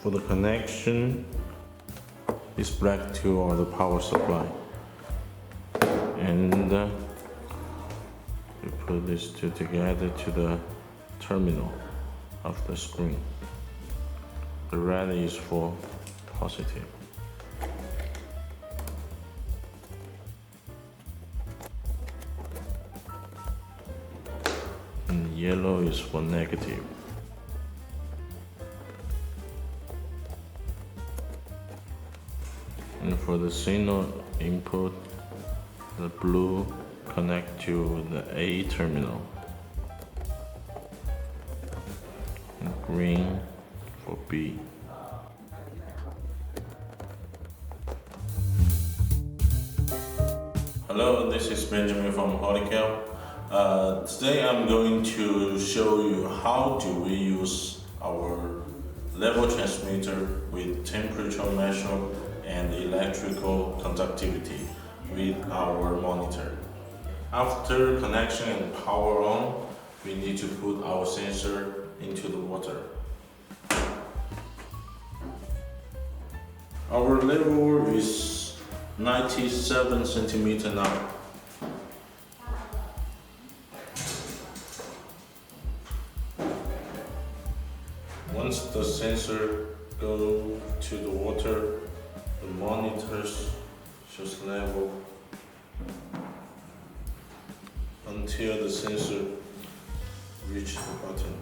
For the connection, is black to the power supply, and we put these two together to the terminal of the screen. The red is for positive. And yellow is for negative. And for the signal input, the blue connect to the A terminal, and green for B. Hello, this is Benjamin from Holycal. Today I'm going to show you how do we use our level transmitter with temperature measure and electrical conductivity with our monitor. After connection and power on, we need to put our sensor into the water. Our level is 97 centimeters now. Once the sensor goes to the water, the monitors shows level until the sensor reaches the button.